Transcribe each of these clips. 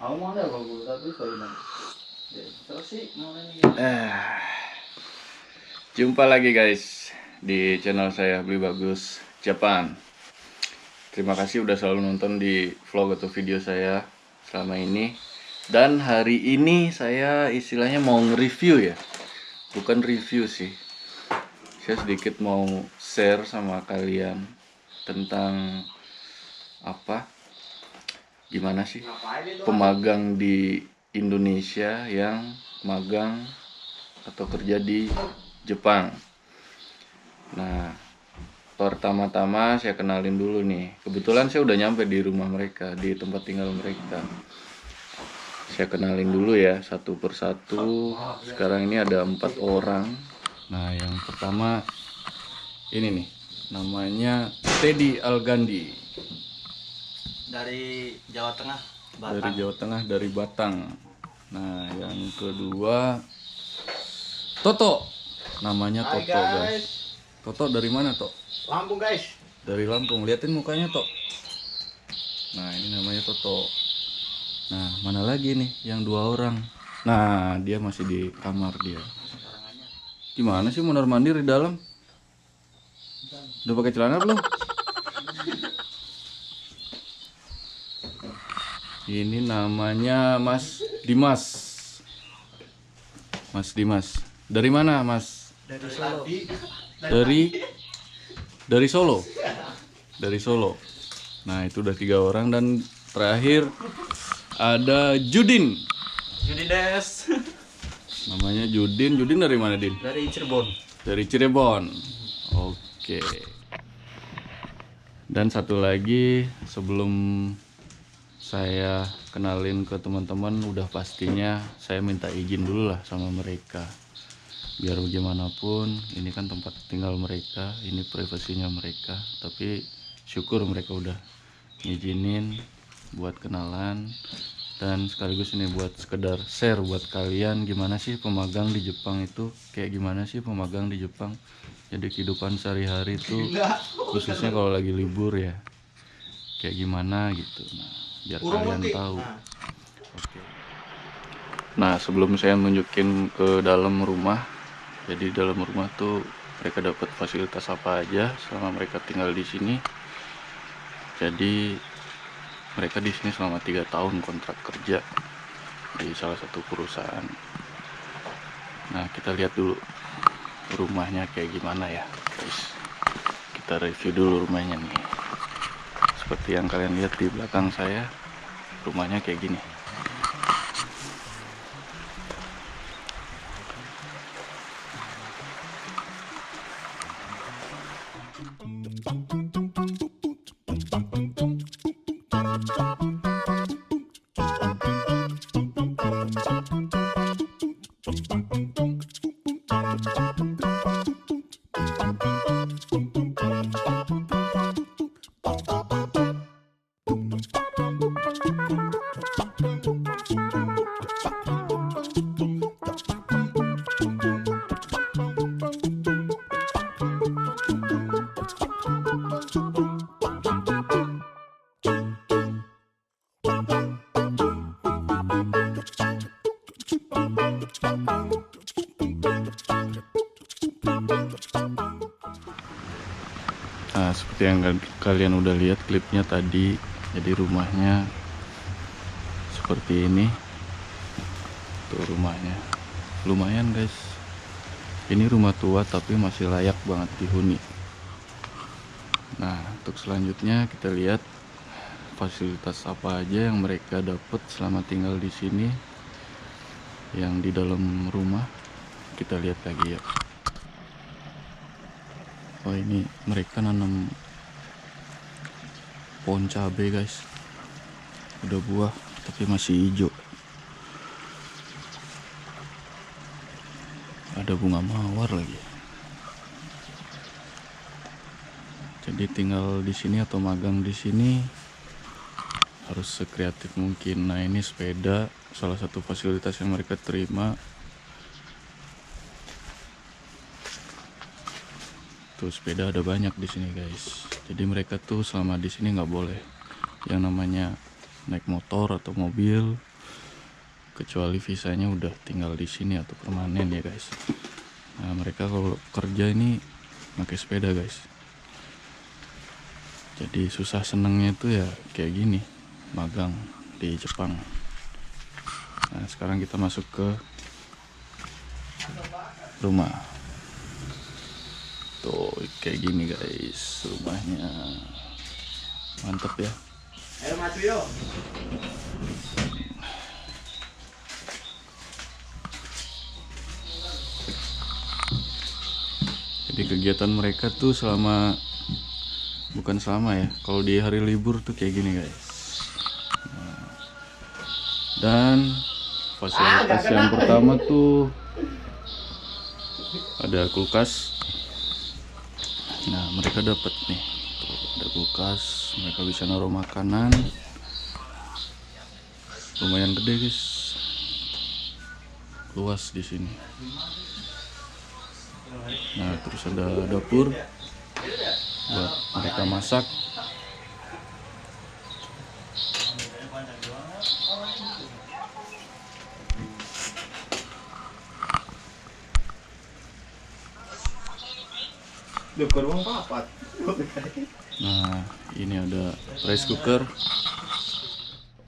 Aku mau ada kalau tapi soalnya. Terus sih mau ini. Jumpa lagi guys di channel saya Beli Bagus Japan. Terima kasih udah selalu nonton di vlog atau video saya selama ini. Dan hari ini saya istilahnya mau nge-review ya. Bukan review sih. Saya sedikit mau share sama kalian tentang apa? Gimana sih pemagang di Indonesia yang magang atau kerja di Jepang. Nah, pertama-tama saya kenalin dulu nih. Kebetulan saya udah nyampe di rumah mereka, di tempat tinggal mereka. Saya kenalin dulu ya, satu persatu. Sekarang ini ada 4 orang. Nah, yang pertama ini nih, namanya Teddy Algandi. Dari Jawa Tengah, Batang. Dari Jawa Tengah, dari Batang. Nah, yang kedua Toto. Namanya Hai Toto, guys. Toto dari mana, Tok? Lampung guys. Dari Lampung. Liatin mukanya, Tok. Nah, ini namanya Toto. Nah, mana lagi nih yang 2 orang? Nah, dia masih di kamar dia. Gimana sih mondar mandir di dalam? Udah pakai celana belum? Ini namanya Mas Dimas. Mas Dimas. Dari mana, Mas? Dari Solo. Dari Solo. Dari Solo. Nah, itu udah 3 orang. Dan terakhir ada Judin. Judi Des. Namanya Judin. Judin dari mana, Din? Dari Cirebon. Dari Cirebon. Oke. Dan satu lagi sebelum saya kenalin ke teman-teman, udah pastinya saya minta izin dulu lah sama mereka. Biar bagaimanapun ini kan tempat tinggal mereka, ini privasinya mereka. Tapi syukur mereka udah ngizinin buat kenalan. Dan sekaligus ini buat sekedar share buat kalian gimana sih pemagang di Jepang itu, kayak gimana sih pemagang di Jepang. Jadi kehidupan sehari-hari itu khususnya kalau lagi libur ya, kayak gimana gitu. Nah, biar kalian tahu. Oke. Nah, sebelum saya nunjukin ke dalam rumah, jadi dalam rumah tuh mereka dapat fasilitas apa aja selama mereka tinggal di sini. Jadi mereka di sini selama 3 tahun kontrak kerja di salah satu perusahaan. Nah, kita lihat dulu rumahnya kayak gimana ya, guys. Kita review dulu rumahnya nih. Seperti yang kalian lihat di belakang saya, rumahnya kayak gini. Nah, seperti yang kalian udah lihat klipnya tadi, jadi rumahnya seperti ini. Tuh rumahnya, lumayan guys. Ini rumah tua tapi masih layak banget dihuni. Nah, untuk selanjutnya kita lihat fasilitas apa aja yang mereka dapat selama tinggal di sini. Yang di dalam rumah kita lihat lagi ya. Oh, ini mereka nanam pohon cabai guys. Udah buah tapi masih hijau. Ada bunga mawar lagi. Jadi tinggal di sini atau magang di sini harus sekreatif mungkin. Nah, ini sepeda, salah satu fasilitas yang mereka terima. Tuh sepeda ada banyak di sini guys. Jadi mereka tuh selama di sini nggak boleh yang namanya naik motor atau mobil kecuali visanya udah tinggal di sini atau permanen ya guys. Nah mereka kalau kerja ini pakai sepeda guys. Jadi susah senengnya itu ya kayak gini, magang di Jepang. Nah sekarang kita masuk ke rumah. Tuh kayak gini guys rumahnya, mantep ya. Ayo maju yuk. Jadi kegiatan mereka tuh bukan selama ya, kalau di hari libur tuh kayak gini guys. Nah, dan fasilitas yang pertama tuh ada kulkas. Nah mereka dapat nih, tuh, ada kulkas, mereka bisa naruh makanan. Lumayan gede guys, luas di sini. Nah terus ada dapur buat mereka masak. Dukur wong papat. Nah ini ada rice cooker.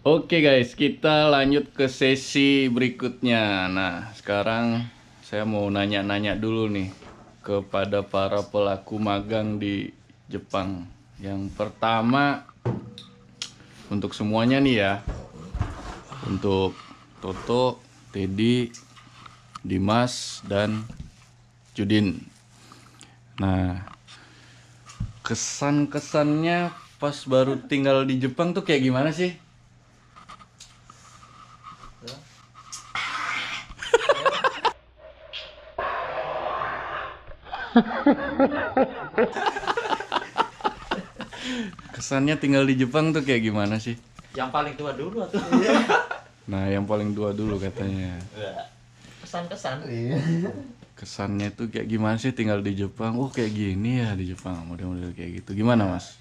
Oke guys, kita lanjut ke sesi berikutnya. Nah sekarang saya mau nanya-nanya dulu nih kepada para pelaku magang di Jepang. Yang pertama, untuk semuanya nih ya, untuk Toto, Teddy, Dimas, dan Judin. Nah, kesan-kesannya pas baru tinggal di Jepang tuh kayak gimana sih? Kesannya tinggal di Jepang tuh kayak gimana sih? Yang paling tua dulu atau? Nah, yang paling tua dulu katanya. Kesan-kesan. Kesannya tuh kayak gimana sih tinggal di Jepang? Oh, kayak gini ya di Jepang, model-model kayak gitu. Gimana, Mas?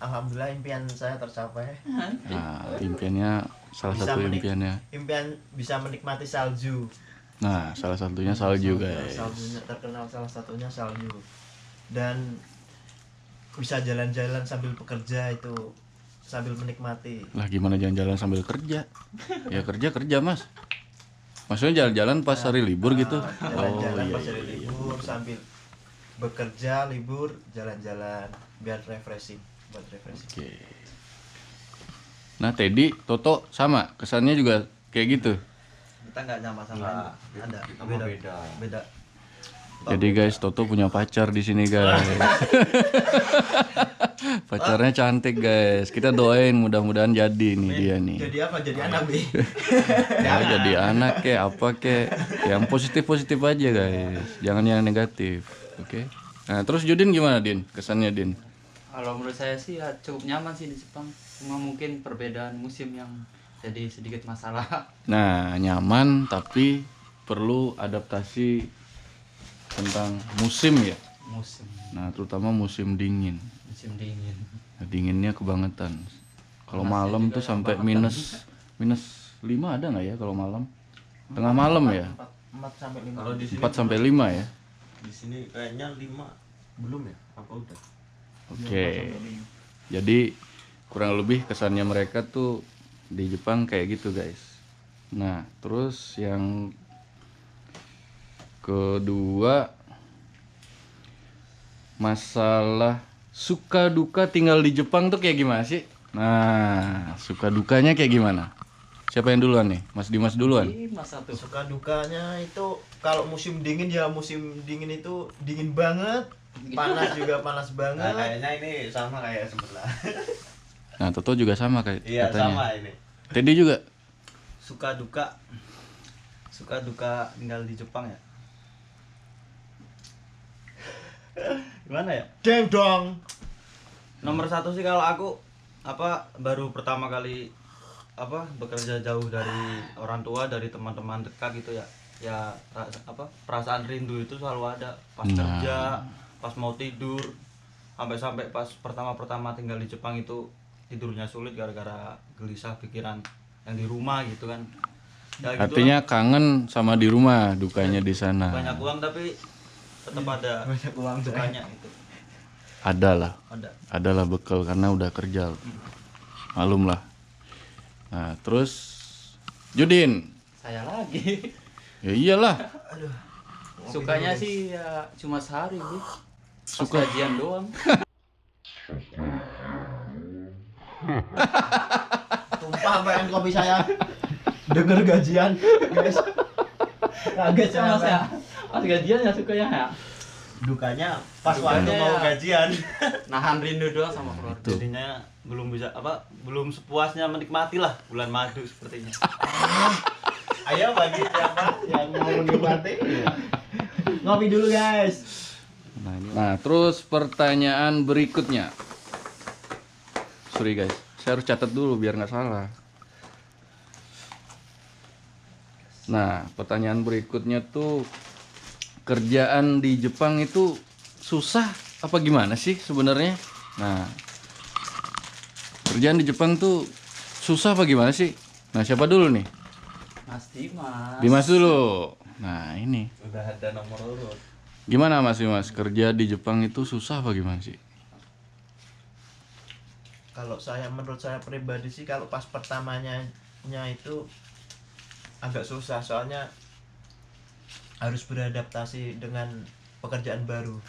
Alhamdulillah impian saya tercapai. Nah, impiannya salah satu impiannya. Impian bisa menikmati salju. Nah, salah satunya salju, guys. Saljunya terkenal salah satunya salju. Dan bisa jalan-jalan sambil bekerja itu sambil menikmati. Lah gimana jalan-jalan sambil kerja? Ya kerja, Mas. Maksudnya jalan-jalan pas hari libur gitu? Jalan-jalan iya, pas hari libur sambil bekerja, libur, jalan-jalan biar refreshing, buat refreshing. Oke. Nah, Teddy, Toto sama kesannya juga kayak gitu. Kita nggak sama-sama. Ada beda. Jadi guys, Toto punya pacar di sini guys. Pacarnya cantik guys. Kita doain mudah-mudahan jadi nih dia nih. Jadi apa? Jadi anak B. Ya, jadi anak kek apa kek. Yang positif-positif aja guys. Jangan yang negatif. Oke. Nah, terus Judin gimana, Din? Kesannya, Din? Kalau menurut saya sih ya cukup nyaman sih di Jepang. Cuma mungkin perbedaan musim yang jadi sedikit masalah. Nah, nyaman tapi perlu adaptasi tentang musim ya. Musim Terutama musim dingin. dingin. Nah, dinginnya kebangetan. Kalau Panasnya malam juga tuh sampai kebangetan. minus 5 ada nggak ya kalau malam? Tengah malam ya? 4 sampai 5. Kalau di sini 4 sampai 5 ya? di sini kayaknya 5 belum ya? Apa udah? Oke. Jadi kurang lebih kesannya mereka tuh di Jepang kayak gitu guys. Nah terus yang kedua, masalah suka duka tinggal di Jepang tuh kayak gimana sih? Nah suka dukanya kayak gimana? Siapa yang duluan nih? Mas Dimas duluan. Ini mas satu. Suka dukanya itu kalau musim dingin ya musim dingin itu dingin banget, panas juga panas Nah, banget. kayaknya ini sama kayak sebelah. Nah Toto juga sama kayak Iya, katanya. sama ini. Teddy juga. Suka duka tinggal di Jepang ya. Gimana ya? Deng dong. Nomor satu sih kalau aku baru pertama kali bekerja jauh dari orang tua, dari teman-teman dekat gitu ya. Ya perasaan rindu itu selalu ada pas kerja, pas mau tidur. Sampai pas pertama tinggal di Jepang itu tidurnya sulit gara-gara gelisah pikiran yang di rumah gitu kan. Ya, gitu Artinya kangen sama di rumah, dukanya di lah. sana. Banyak uang tapi tetap ada Banyak uang saya. dukanya gitu. Ada lah. Ada. Adalah bekal karena udah kerja. Malum lah. Nah, terus Judin. Saya lagi. Ya iyalah. Sukanya sih ya cuma sehari sih. Pas Suka. gajian doang. Tumpah pengen kopi saya. Denger gajian, guys. Kaget Sama saya. saya. Pas gajian ya sukanya ya. Dukanya pas Dukanya waktu mau ya. gajian. Nahan rindu doang sama keluarga. Jadinya belum bisa belum sepuasnya menikmati lah bulan madu sepertinya. Ayo bagi siapa yang mau menikmati. Ngopi dulu, guys. Nah, terus pertanyaan berikutnya. Sorry guys, saya harus catat dulu biar nggak salah. Nah, pertanyaan berikutnya tuh, kerjaan di Jepang itu susah apa gimana sih sebenarnya? Nah, kerjaan di Jepang tuh susah apa gimana sih? Nah, siapa dulu nih? Mas Dimas. Dimas dulu. Nah, ini. Udah ada nomor urut. Gimana Mas Dimas? Kerja di Jepang itu susah apa gimana sih? Kalau menurut saya pribadi sih kalau pas pertamanya itu agak susah soalnya harus beradaptasi dengan pekerjaan baru.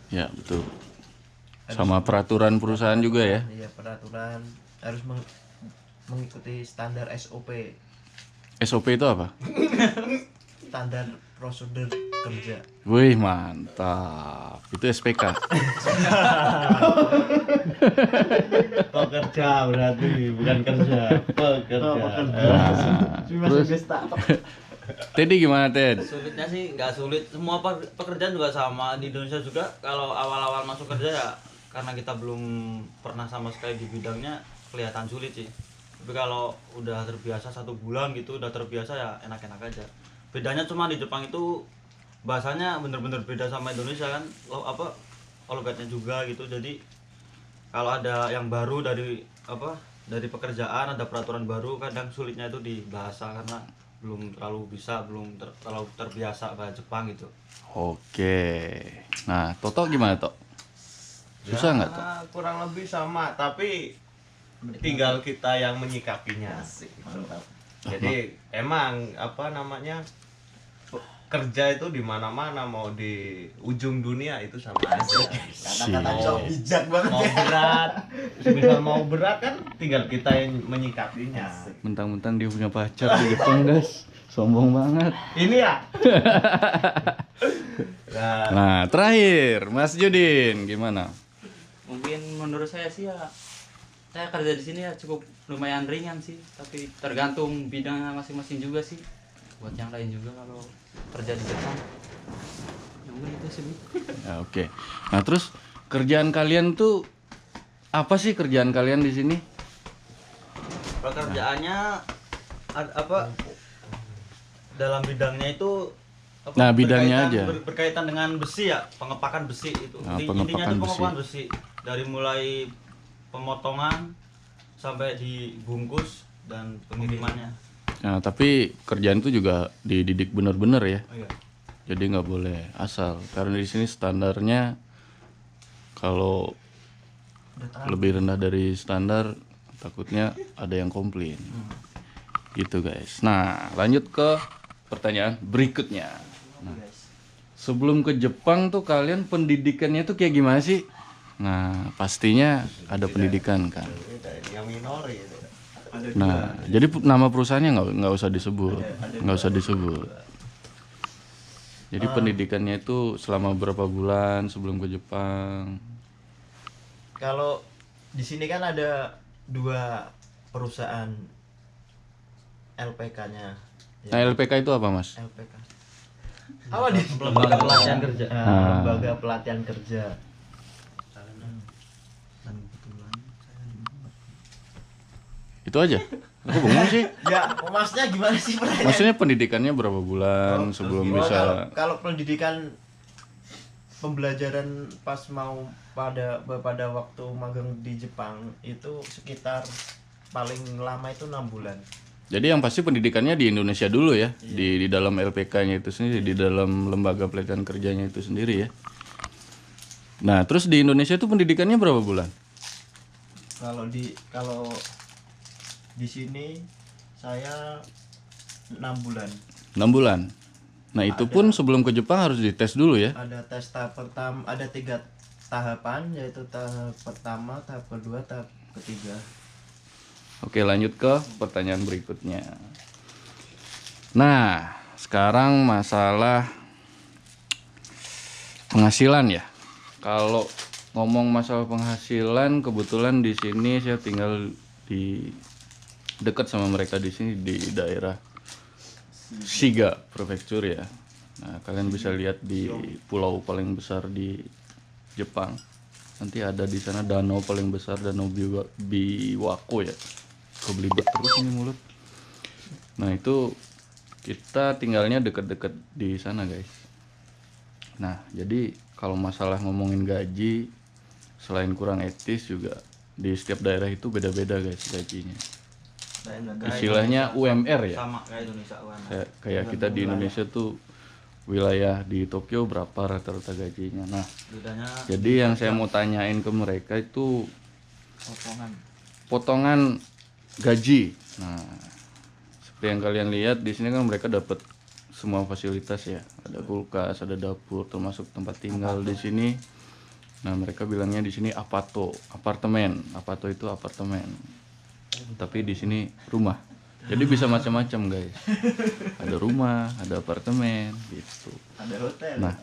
Ya, betul. Sama peraturan perusahaan juga ya. Iya, peraturan harus mengikuti standar SOP, SOP itu apa? standar prosedur kerja. Wih, mantap. Itu SPK. Pekerja berarti bukan kerja, pekerja. Nah, terus Teddy gimana Ted? Sulitnya sih nggak sulit, semua pekerjaan juga sama di Indonesia juga. Kalau awal-awal masuk kerja ya karena kita belum pernah sama sekali di bidangnya kelihatan sulit sih. Tapi kalau udah terbiasa 1 bulan gitu, udah terbiasa ya enak-enak aja. Bedanya cuma di Jepang itu bahasanya bener-bener beda sama Indonesia kan, logatnya juga gitu. Jadi kalau ada yang baru dari pekerjaan, ada peraturan baru, kadang sulitnya itu di bahasa karena belum terlalu terbiasa bahasa Jepang gitu. Oke. Nah, Toto gimana Tok? Susah nggak Tok? Kurang lebih sama, tapi tinggal kita yang menyikapinya. Jadi emang kerja itu di mana-mana, mau di ujung dunia itu sama aja. Kata-kata sok bijak banget. Mau berat, misal mau berat kan tinggal kita yang menyikapinya. Mentang-mentang dia punya pacar di Jepang, guys. Sombong banget. Ini ya. Nah, Nah, terakhir Mas Judin gimana? Mungkin menurut saya sih ya saya kerja di sini ya cukup lumayan ringan sih, tapi tergantung bidangnya masing-masing juga sih. Buat yang lain juga kalau kerja di Jepang. Ya udah itu sih. Bu. Ya, oke. Nah, terus kerjaan kalian tuh apa sih kerjaan kalian di sini? Pekerjaannya dalam bidangnya itu Nah, bidangnya aja. Berkaitan dengan besi ya, pengepakan besi itu. Nah, Intinya pengepakan itu pengepakan besi dari mulai pemotongan sampai dibungkus dan pengirimannya. Nah, tapi kerjaan itu juga dididik bener-bener ya. Oh iya. Jadi nggak boleh asal. Karena di sini standarnya kalau lebih rendah dari standar takutnya ada yang komplain. Gitu guys. Nah, lanjut ke pertanyaan berikutnya. Nah, sebelum ke Jepang tuh kalian pendidikannya tuh kayak gimana sih? Nah, pastinya ada pendidikan kan. yang minori itu. Nah, jadi nama perusahaannya nggak usah disebut, nggak usah disebut. Jadi pendidikannya itu selama berapa bulan sebelum ke Jepang? Kalau di sini kan ada 2 perusahaan LPK-nya. Nah, LPK itu apa mas? LPK. Apa di Lembaga pelatihan kerja. Lembaga pelatihan kerja. Dan kebetulan Itu aja. Aku bingung sih. Ya, maksudnya gimana sih pertanyaan? Maksudnya pendidikannya berapa bulan sebelum bisa? Kalau pendidikan pembelajaran pas mau pada waktu magang di Jepang itu sekitar paling lama itu 6 bulan. Jadi yang pasti pendidikannya di Indonesia dulu ya, di dalam LPK-nya itu sendiri, di dalam lembaga pelatihan kerjanya itu sendiri ya. Nah, terus di Indonesia itu pendidikannya berapa bulan? Kalau di sini saya 6 bulan. 6 bulan. Nah, itu pun sebelum ke Jepang harus dites dulu ya. Ada tes tahap pertama, ada 3 tahapan, yaitu tahap pertama, tahap kedua, tahap ketiga. Oke, lanjut ke pertanyaan berikutnya. Nah, sekarang masalah penghasilan ya. Kalau ngomong masalah penghasilan, kebetulan di sini saya tinggal di dekat sama mereka di sini di daerah Shiga Prefecture ya. Nah, kalian bisa lihat di pulau paling besar di Jepang. Nanti ada di sana danau paling besar, Danau Biwako ya. Kebelibet terus ini mulut. Nah, itu kita tinggalnya dekat-dekat di sana, guys. Nah, jadi kalau masalah ngomongin gaji, selain kurang etis juga di setiap daerah itu beda-beda, guys, gajinya. Istilahnya UMR ya. Sama kayak Indonesia UMR. Kayak kita di Indonesia tuh wilayah di Tokyo berapa rata-rata gajinya. Nah, Bedanya jadi yang saya mau tanyain ke mereka itu potongan gaji. Nah, seperti yang kalian lihat di sini kan mereka dapat semua fasilitas ya. Ada kulkas, ada dapur, termasuk tempat tinggal di sini. Nah, mereka bilangnya di sini apartemen. Apato itu apartemen. Tapi di sini rumah. Jadi bisa macam-macam, guys. Ada rumah, ada apartemen gitu. Ada hotel. Nah,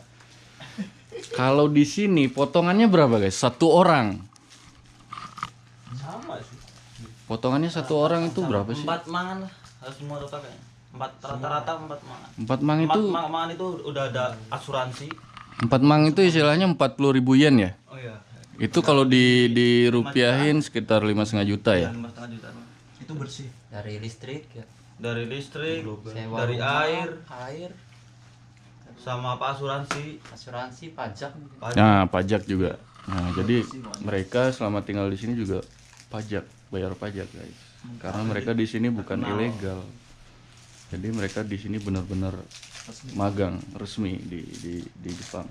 kalau di sini potongannya berapa, guys? Satu orang. Sama sih. Potongannya satu orang itu berapa sih? 4 mangan lah. Harus semua total kayaknya. 4 rata-rata 4 mangan. 4 mang itu 4 mangan itu udah ada asuransi. 4 mang itu istilahnya 40.000 yen ya. Oh iya. Itu kalau dirupiahin sekitar 5,5 juta ya. 5,5 juta. Itu bersih. Dari listrik ya, Dari listrik, sewa dari rumah, air, sama apa asuransi, pajak. Nah, pajak juga. Nah, jadi mereka selama tinggal di sini juga bayar pajak, guys. Karena mereka di sini bukan ilegal. Jadi mereka di sini benar-benar magang resmi di Jepang.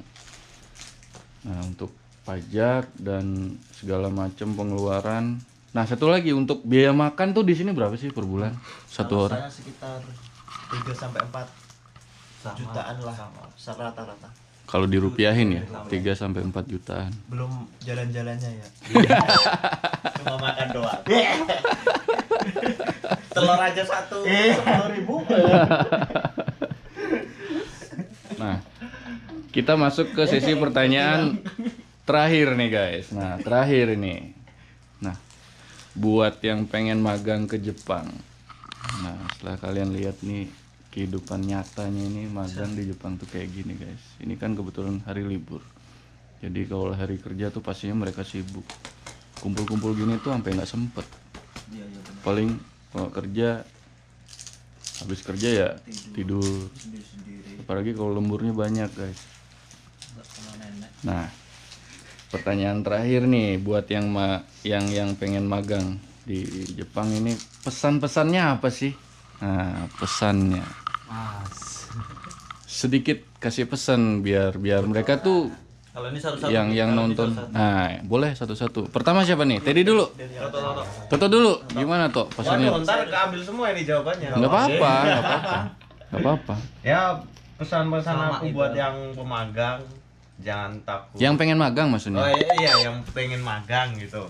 Nah, untuk pajak dan segala macam pengeluaran. Nah, satu lagi untuk biaya makan tuh di sini berapa sih per bulan? Satu orang? Saya sekitar 3 sampai 4 jutaan lah rata-rata. Kalau dirupiahin ya, 3 sampai 4 jutaan. Belum jalan-jalannya ya. Cuma makan doang. Telur aja 10.000. Nah, kita masuk ke sesi pertanyaan terakhir nih, guys. Nah, terakhir ini. Nah, buat yang pengen magang ke Jepang. Nah, setelah kalian lihat nih kehidupan nyatanya ini magang di Jepang tuh kayak gini, guys. Ini kan kebetulan hari libur. Jadi kalau hari kerja tuh pastinya mereka sibuk. Kumpul-kumpul gini tuh sampai nggak sempet. Iya, benar. Paling kalau kerja habis kerja ya tidur. Sendiri-sendiri. Apalagi kalau lemburnya banyak, guys. Nah, pertanyaan terakhir nih buat yang pengen magang di Jepang ini, pesan-pesannya apa sih? Nah, pesannya sedikit kasih pesan biar mereka tuh Kalau ini satu-satu. yang Kalau ini nonton. satu-satu. Nah, boleh satu-satu. Pertama siapa nih? Teddy dulu. Toto. Toto dulu. Gimana Tok pesannya? Waduh, ntar keambil semua ini jawabannya. Nggak apa-apa, nggak apa-apa. Nggak apa-apa. Ya, pesan-pesan Sama aku itu. buat yang pemagang, jangan takut. Yang pengen magang maksudnya. Oh iya, yang pengen magang gitu.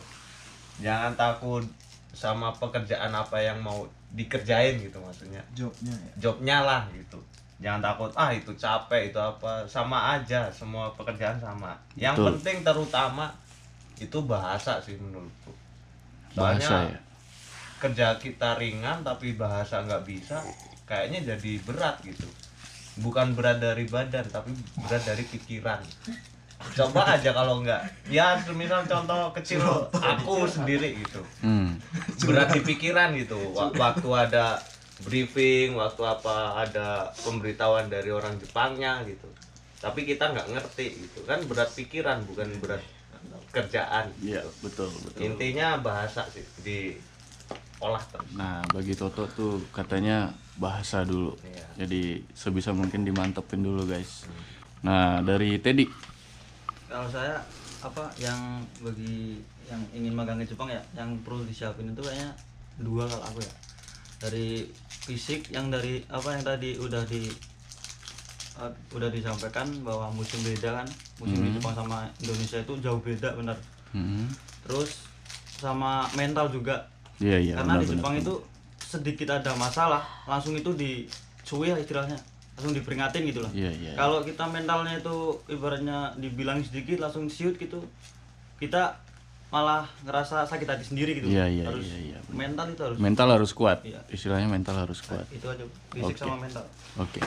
Jangan takut sama pekerjaan apa yang mau dikerjain gitu maksudnya. Jobnya ya. Jobnya lah gitu. Jangan takut, itu capek, itu apa. Sama aja, semua pekerjaan sama. Yang Betul. penting terutama itu bahasa sih menurutku. Soalnya Bahasa ya. kerja kita ringan tapi bahasa nggak bisa, kayaknya jadi berat gitu. Bukan berat dari badan tapi berat dari pikiran. Coba aja kalau nggak, ya misal contoh kecil aku sendiri gitu, berat di pikiran gitu. Waktu ada briefing, waktu apa ada pemberitahuan dari orang Jepangnya gitu, tapi kita nggak ngerti gitu kan, berat pikiran bukan berat kerjaan. Iya, betul. Intinya bahasa sih olah terus. Nah, bagi Toto tuh katanya bahasa dulu. Iya. Jadi sebisa mungkin dimantepin dulu, guys. Nah, dari Teddy. Kalau saya apa yang bagi yang ingin magang ke Jepang ya, yang perlu disiapin itu kayaknya dua kalau aku ya. Dari fisik yang dari apa yang tadi udah disampaikan bahwa musim beda kan, musim di Jepang sama Indonesia itu jauh beda benar. Terus sama mental juga. Iya, iya. Karena di benar-benar. Jepang itu sedikit ada masalah langsung itu dicuil istilahnya, langsung diperingatin gitu lah. Iya, iya. Kalau kita mentalnya itu ibaratnya dibilang sedikit langsung siut gitu, kita malah ngerasa sakit hati sendiri gitu. Iya, iya, Harus iya, mental itu harus Mental harus kuat. Iya. Istilahnya mental harus kuat. itu aja, fisik Oke. sama mental. Oke.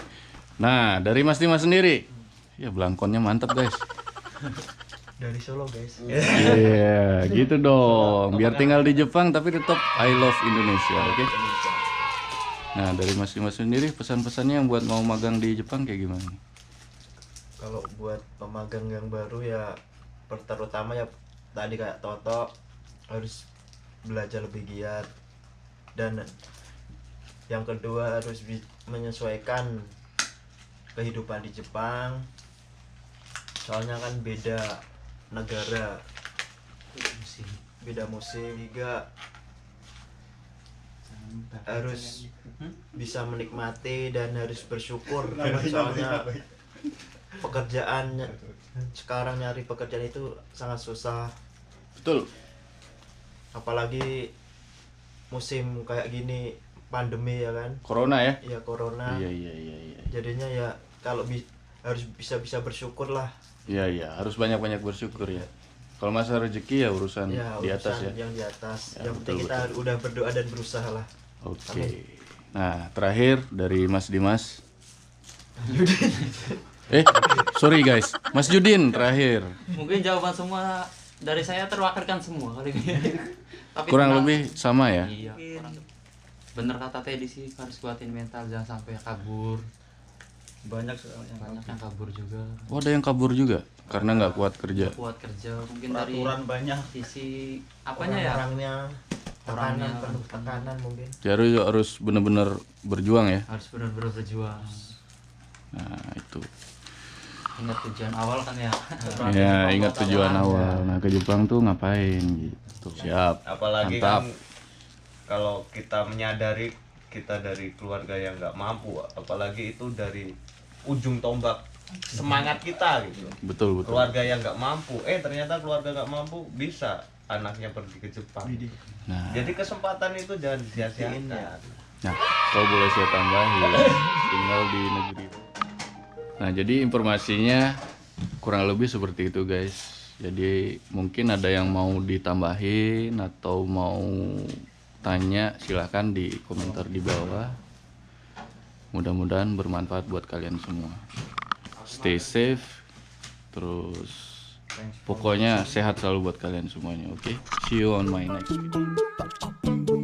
Nah, dari Mas Dimas sendiri. Ya, belangkonnya mantap, guys. Dari Solo guys. Iya, gitu dong. Biar tinggal di Jepang tapi tetap I love Indonesia, oke? Nah, dari Mas Dimas sendiri pesan-pesannya yang buat mau magang di Jepang kayak gimana? Kalau buat pemagang yang baru ya terutama ya tadi kayak Toto harus belajar lebih giat, dan yang kedua harus menyesuaikan kehidupan di Jepang, soalnya kan beda negara, beda musim juga, harus bisa menikmati dan harus bersyukur, soalnya pekerjaan sekarang nyari pekerjaan itu sangat susah, Betul. apalagi musim kayak gini pandemi ya kan, Corona ya? ya corona. Iya, iya, iya, iya. Jadinya ya kalau harus bisa bersyukur lah, Iya, iya, harus banyak-banyak bersyukur ya. Kalau masalah rezeki ya urusan ya di atas urusan ya. yang di atas, Ya, yang penting betul, kita udah berdoa dan berusaha lah. Oke. Nah, terakhir dari Mas Dimas. Sorry guys. Mas Judin terakhir. Mungkin jawaban semua dari saya terwakilkan semua kali ini. Tapi Kurang tenang. lebih sama ya? Iya. Bener kata Teddy sih, harus kuatin mental, jangan sampai kabur. Banyak soalnya. Banyak yang kabur juga. Oh, ada yang kabur juga karena nggak kuat kerja. Kuat kerja mungkin dari Peraturan banyak. sisi apanya ya? Orangnya tekanan, Orangnya, penuh tekanan mungkin. Jadi harus benar-benar berjuang ya. Harus benar-benar berjuang. Nah, itu. Ingat tujuan awal kan ya. Ya, ingat tujuan awal. Nah, ke Jepang tuh ngapain gitu. Siap. Apalagi Mantap. kan kalau kita menyadari kita dari keluarga yang nggak mampu, apalagi itu dari ujung tombak semangat kita gitu. Betul, betul. Keluarga yang nggak mampu, ternyata keluarga nggak mampu bisa anaknya pergi ke Jepang. Nah, Jadi kesempatan itu jangan disia-siakan. Nah, kalau boleh saya tambahin, tinggal di negeri. Nah, jadi informasinya kurang lebih seperti itu, guys. Jadi mungkin ada yang mau ditambahin atau mau tanya, silahkan di komentar di bawah. Mudah-mudahan bermanfaat buat kalian semua. Stay safe, terus pokoknya sehat selalu buat kalian semuanya, oke? See you on my next video.